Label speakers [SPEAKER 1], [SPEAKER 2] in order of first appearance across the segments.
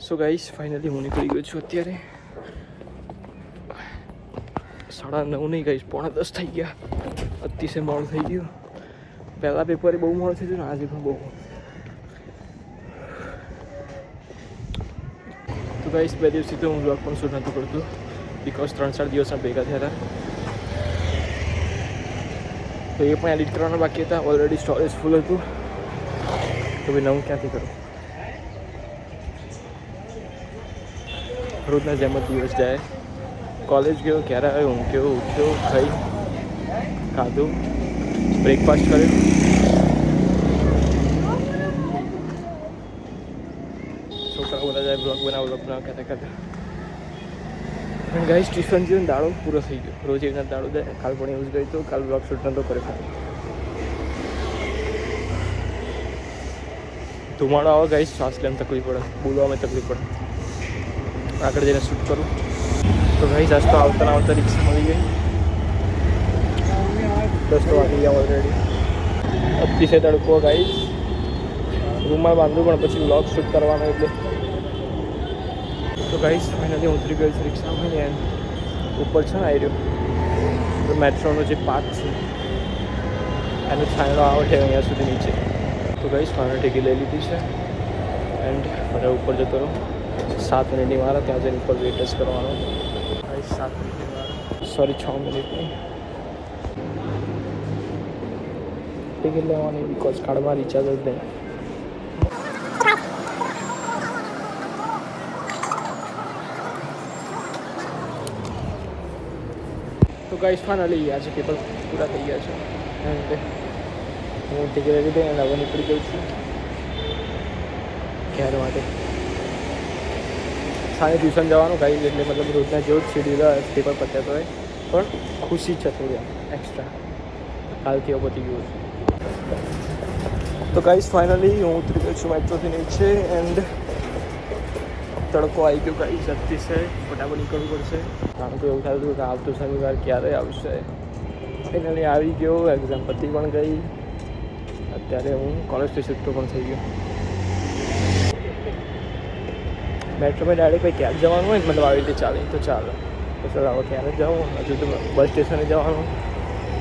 [SPEAKER 1] So guys finally હું નીકળી ગયો છું અત્યારે 9:30 નહીં ગાઈસ 9:45 થઈ ગયા. અતિશય મોડું થઈ ગયું. પહેલાં પેપરે બહુ મોડું થઈ ગયું ને આજે પણ બહુ મોડું. તો ગાઈસ 2 દિવસથી તો હું બ્લોગ પણ શૂટ નહોતું કરતું બિકોઝ 3-4 દિવસના ભેગા થયા હતા. તો એ પણ એડિટ કરવાના બાકી હતા. ઓલરેડી સ્ટોરેજ ફૂલ હતું તો ભાઈ નવું ક્યાંથી કરું. રોજના જેમ જ દિવસ જાય. કોલેજ ગયો, ક્યારે આવ્યો, હું કેવો ઉઠ્યો, ખાઈ ખાધું, બ્રેકફાસ્ટ કર્યો, છોકરા બધા જાય બ્લોગ બનાવ કહેતા કહેતા. અને ગાઈસ ટ્યુશન થયો ને દાડો પૂરો થઈ ગયો. રોજ એના દાડો જાય. કાલ પણ એવું જ ગઈ તો કાલ બ્લોગ શૂટ નહોતો કરે. ધુમાડો આવે ગાઈસ, શ્વાસ લેવામાં તકલીફ પડે, બોલવામાં તકલીફ પડે. આગળ જઈને શૂટ કરું. તો ગાઈસ આજ તો આવતા રિક્ષા મળી ગઈ. 10 તો વાગી ગયા ઓલરેડી. અતિશય તડકો ગાઈસ. રૂમમાં બાંધું પણ પછી વ્લોગ શૂટ કરવાનો એટલે. તો ગાઈસ ફાઇનલી ઉતરી ગયો છું રિક્ષામાં ને ઉપર છે ને આવી રહ્યો મેટ્રોનો જે પાથ છે એનો છાંયડો આવે છે અહીંયા સુધી નીચે. તો ગાઈસ ફાઇનલ ટિકિટ લઈ લીધી છે એન્ડ ફરે ઉપર જતો રહું. 7 મિનિટની વાર ત્યાં જઈને ઉપર વેટ જ કરવાનો. 7 મિનિટની વાર, સોરી 6 મિનિટની ટિકિટ લેવાની બિકોઝ કાર્ડમાં રિચાર્જ જ નહીં. તો ગાઈસ ફાઇનલી આજે પેપર પૂરા થઈ ગયા છે એન્ડ હું ટિકિટ લઈ લીધી અને હવે નીકળી ગયો છું ઘેર માટે. સાંજે ટ્યુશન જવાનું ગાઈસ એટલે મતલબ રોજના જેવું જ શેડ્યુલ પેપર પત્યા હોય પણ ખુશી છે થોડી એક્સ્ટ્રા. કાલથી એવું પતી ગયું છે. તો ગાઈસ ફાઇનલી હું ઉતરી ગયો છું મેટ્રોથી નીચે એન્ડ તડકો આવી ગયો ગાઈસ. અતિશય ફટાફટ નીકળવું પડશે કારણ કે એવું થયું હતું કે આવતો શનિવાર ક્યારે આવશે. ફાઇનલી આવી ગયો. એક્ઝામ પતી પણ ગઈ. અત્યારે હું કોલેજથી છૂટતો પણ થઈ ગયો. મેટ્રોમાં ડાયરેક્ટ ભાઈ ક્યારે જવાનું હોય ને મતલબ આવી રીતે ચાલે તો ચાલે. તો ચાલો હવે ક્યારે જાઉં. હજુ તો બસ સ્ટેશને જવાનું,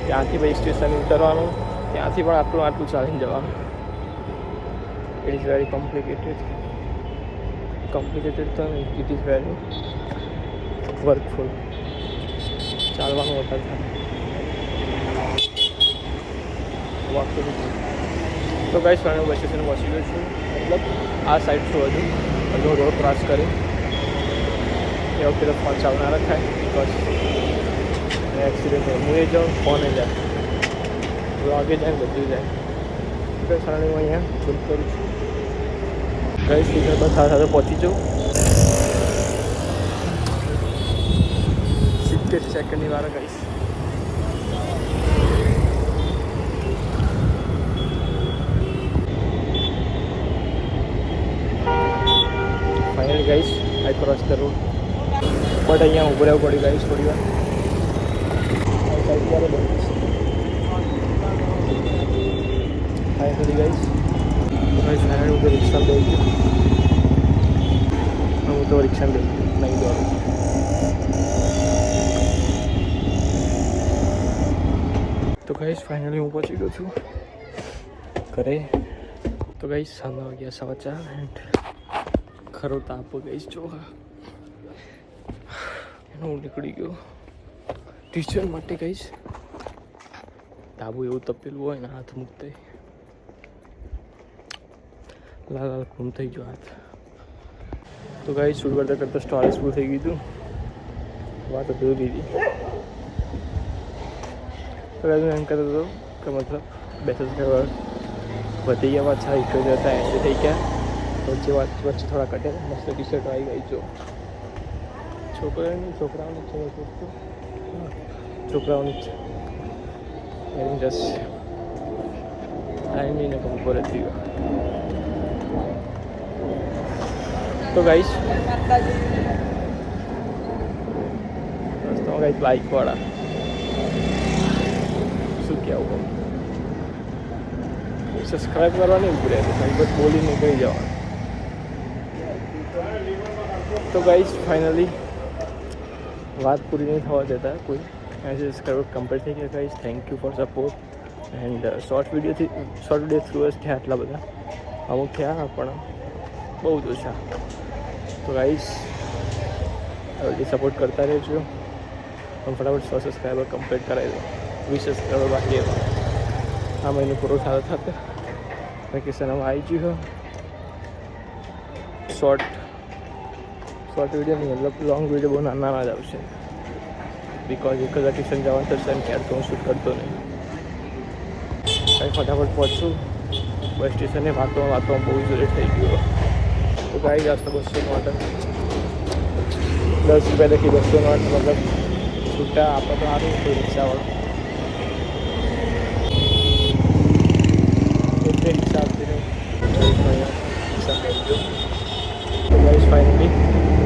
[SPEAKER 1] ત્યાંથી ભાઈ સ્ટેશને ઉતરવાનું, ત્યાંથી પણ આટલું ચાલીને જવાનું. ઇટ ઇઝ વેરી કોમ્પ્લિકેટેડ તો નહીં, ઇટ ઇઝ વેરી વર્કફુલ. ચાલવાનું વધારે થાય. વોક તો ગાઈસ ફાઇનલ બસ સ્ટેશન પહોંચી ગયો છું. મતલબ આ સાઈડ છું હજુ રોડ ક્રોસ કરી. એ વખતે ફોન ચાલુ ના રખાય બિકોઝ એક્સિડન્ટ હોય. હું એ જાઉં ફોને જાય, વ્લોગે જાય ને બધું જાય. તો ફાઇનલી હું અહીંયા બંધ કરું છું. કઈ સ્ટેશન પર સાથે પહોંચી જાઉં. 70 સેકન્ડની વાર કહીશ. Finally guys I cross the road but અહીંયા ઉભું રહેવું પડ્યું ગાઈસ થોડી વાર. સાઈડ પર બંધ છે ફાઇનલી ગાઈસ. ફાઇનલી હું તો રિક્ષા લઈ ગયો. નહીં દોડું. તો ગાઈસ ફાઇનલી હું પહોંચી ગયો છું ઘરે. તો ગાઈસ 7:04 એન્ડ ખરો તાપ ગઈશ જો એનો હું નીકળી ગયો ટ્યુશન માટે. ગઈશ તાબુ એવું તપેલું હોય ને હાથ મૂકતે લાલ ખૂન થઈ ગયો હાથ. તો ગાઈસ શૂટ કરતાં સ્ટોરેજ ફૂલ થઈ ગયું હતું. વાત જોઈ લીધી. તો ગાઈસ એમ કહેતો હતો કે મતલબ 2 સબસ્ક્રાઈબર વધી ગયા. પાછા 71 હતા 80 થઈ ગયા. વચ્ચે થોડા કટે મસ્ત ટી શર્ટ આવી ગઈ. જો છોકરાઓની છે એની જસ્ટ ટાઈમ નહીં ને બપોરે થઈ ગયો. તો ગાઈસ ગાઈસ બાઇકવાળા શું કહેવું સબસ્ક્રાઈબ કરવાની ઉભી રહે બસ બોલી નીકળી જવાનું. તો ગાઈસ ફાઇનલી વાત પૂરી નહીં થવા દેતા કોઈ સબસ્ક્રાઈબર કમ્પ્લીટ થઈ ગયા guys. Thank you for support. And short video through જ થયા આટલા બધા. અમુક થયા પણ બહુ જ ઓછા. તો ગાઈસ હવે સપોર્ટ કરતા રહેજો. પણ ફટાફટ 100 સબસ્ક્રાઈબર કમ્પ્લીટ કરાવી દો. 20 સબસ્ક્રાઈબર બાકી હતા. આ મહિનો પૂરો થતા થતા વેકેશન હવે આવી ગયું. શોર્ટ વિડીયો નહીં, મતલબ લોંગ વિડીયો બહુ નાના જ આવશે. બિકોઝ એક જ વેકેશન જવાનું થશે અને ક્યાંક તો હું શૂટ કરતો નહીં. કંઈ ફટાફટ પહોંચું બસ સ્ટેશને. વાતોમાં બહુ જ લેટ થઈ ગયો. તો ગાઈ જશે 200 નોટ 10 રૂપિયા લખી 200 નોટ મતલબ છૂટા આપણે તો સારું કોઈ રિક્ષાવાળો એટલે રિક્ષા આવતી નહીં. તો ગાઈસ ફાઇનલી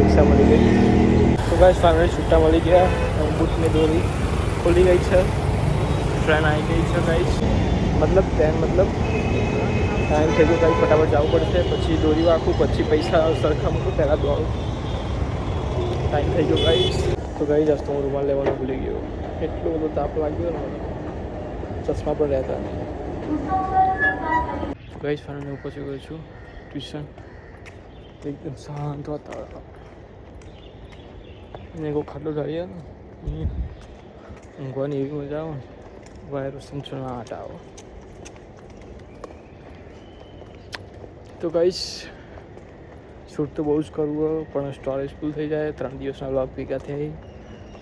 [SPEAKER 1] રિક્ષા મળી ગઈ. તો ગાઈસ ફાઇનલી છૂટા મળી ગયા. બૂટની દોરી ખોલી ગઈ છે. ટ્રેન આવી ગઈ છે ગાઈસ. મતલબ ટાઈમ થઈ ગયો ગાઈસ. ફટાફટ જવું પડશે. પછી દોરી વાંખું, પછી પૈસા સરખા મૂકું, પહેલાં દોડું. ટાઈમ થઈ ગયો ગાઈસ. તો ગાઈસ આજ તો હું રૂમાલ લેવાનું ભૂલી ગયો. એટલો બધો તાપ લાગ્યો ને, ચશ્મા પણ રહેતા નહીં. ગાઈસ ફાઇનલી હું પહોંચી ગયો છું ટ્યુશન. એકદમ શાંત વાતાવરણ. એને કોઈ ખાટલો ઢાળીએ ને ઊંઘવાની એવી મજા આવે ને. વાયરો સંચળના આટા આવો. તો ગાઈસ શૂટ તો બહુ જ કરવું પણ સ્ટોરેજ ફૂલ થઈ જાય. 3 દિવસના વ્લોગ ભેગા થાય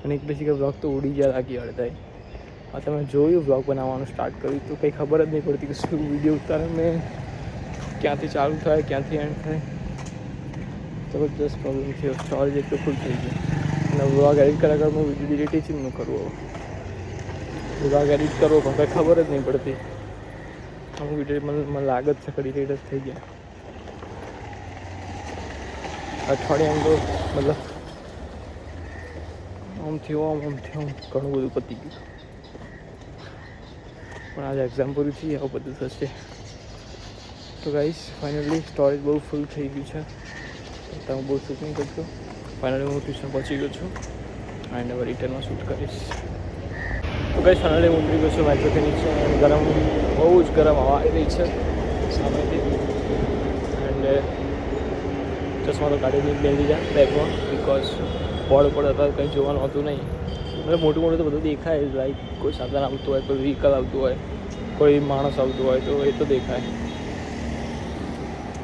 [SPEAKER 1] અને એક પછી વ્લોગ તો ઉડી ગયા લાગી અડધાય. આ તમે જોયું વ્લોગ બનાવવાનું સ્ટાર્ટ કર્યું તો કંઈ ખબર જ નહીં પડતી કે શું વિડીયો ઉતારે મેં, ક્યાંથી ચાલુ થાય ક્યાંથી એન્ડ થાય. જબરદસ્ત પ્રોબ્લેમ થયો. સ્ટોરેજ એટલું ફૂલ થઈ ગયું અને વ્લોગ એડિટ કર્યા કર હું વિડીયો ડિલીટ જ ન કરવું. વ્લોગ એડિટ કરવો પણ કંઈ ખબર જ નહીં પડતી. અમુક વિડીયો મને લાગે જ છે કે ડિલીટ જ થઈ ગયા. અઠવાડિયામાં તો મતલબ આમ થયું ઘણું બધું પતી ગયું. પણ આજે એક્ઝામ પૂરી થઈ આવું બધું થશે. તો ગાઈસ ફાઇનલી સ્ટોરેજ બહુ ફૂલ થઈ ગયું છે. તમે બહુ શૂટ નહીં કરશો. ફાઇનલી હું ટ્યુશન પહોંચી ગયો છું એન્ડ હવે રિટર્નમાં શૂટ કરીશ. તો ગાઈસ ફાઇનલી હું ઉતરી ગયો છું મેટ્રોથી નીચે. ગરમ બહુ જ ગરમ હવા આવી રહી છે સામેથી. એન્ડ ચશ્મા તો કાઢી લઈ લીધા બેગમાં બિકોઝ બોર્ડ ઉપર હતા કંઈ જોવાનું હતું નહીં. મતલબ મોટું તો બધું દેખાય. લાઈક કોઈ સાધન આવતું હોય, કોઈ વ્હીકલ આવતું હોય, કોઈ માણસ આવતું હોય તો એ તો દેખાય.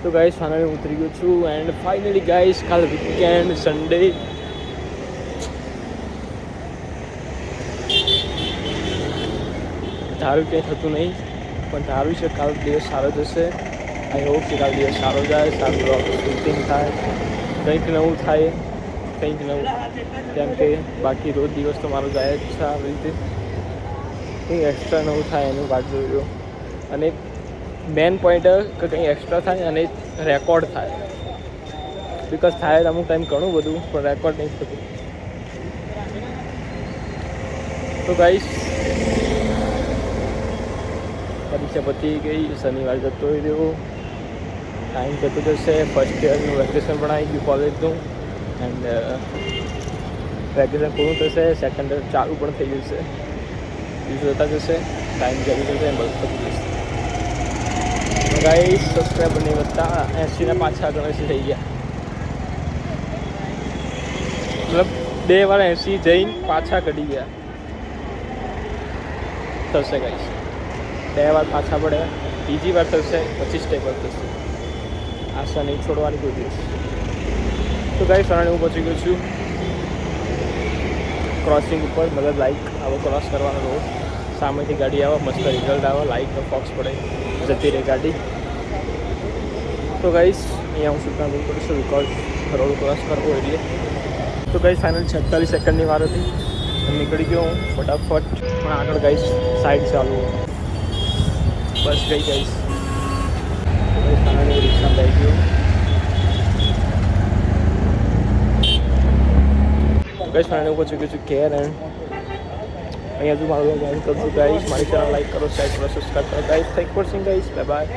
[SPEAKER 1] તો ગાઈસ ફાઇનલી હું ઉતરી ગયો છું એન્ડ ફાઇનલી ગાઈસ કાલ વીકેન્ડ સન્ડે. ધારું કંઈ થતું નહીં પણ ધારું છે કાલ દિવસ સારો જશે. આઈ હોપ કે કાલ દિવસ સારો જાય, સારું બ્લોગ શૂટિંગ થાય, કંઈક નવું થાય. કેમ કે બાકી રોજ દિવસ તો મારો જાય જ છે આવી રીતે. કંઈ એક્સ્ટ્રા નવું થાય એનું વાત જોયું. અને મેન પોઈન્ટ કે કંઈ એક્સ્ટ્રા થાય અને રેકોર્ડ થાય. બિકોઝ થાય અમુક ટાઈમ ઘણું બધું પણ રેકોર્ડ નહીં થતું. તો ગાઈસ પરીક્ષા પતી ગઈ. શનિવાર જતો રહ્યો. ટાઈમ જતો જશે. ફર્સ્ટ યરનું વેકેશન પણ આવી ગયું કોલેજનું. એન્ડ વેકેશન પૂરું થશે. સેકન્ડ યર ચાલુ પણ થઈ જશે. બીજું જતા જશે. ટાઈમ જલ્દી જશે એમ બધું થતું જશે. ગાઈસ સબસ્ક્રાઈબર નહીં વધતા. 80 પાછા 80 થઈ ગયા. મતલબ 2 વાર 80 જઈને પાછા કઢી ગયા થશે ગાઈસ. 2 વાર પાછા પડ્યા. બીજી વાર થશે પછી સ્ટેબલ થશે. આશા નહીં છોડવાની કોઈ દિવસ. તો ગાઈસ ફાઇનલી હું પહોંચી ગયો છું ક્રોસિંગ ઉપર. મતલબ લાઈક આવો ક્રોસ કરવાનો રોડ. સામેથી ગાડી આવે, મસ્ત રિઝલ્ટ આવે, લાઈકનો ફોક્સ પડે, જતી રહે ગાડી. તો ગાઈસ અહીંયા હું શૂટના દૂર કરીશું બિકોઝ રોડ ક્રોસ કરવો એટલે. તો ગાઈસ ફાઇનલ 46 સેકન્ડની વાર હતી. નીકળી ગયો હું ફટાફટ. પણ આગળ ગાઈસ સાઈડ ચાલુ બસ ગઈ ગાઈસ. ફાઇનલી રિક્ષા લઈ ગયો. ગાઈસ ફાઇનલી હું પહોંચી ગયો છું કેર એન્ડ અહીંયા જો મારું એન્ડ કરજો ગાઈસ. મારી ચેનલ લાઈક કરો, શેર કરો, સબસ્ક્રાઈબ કરો guys. Thank for watching guys. Bye bye.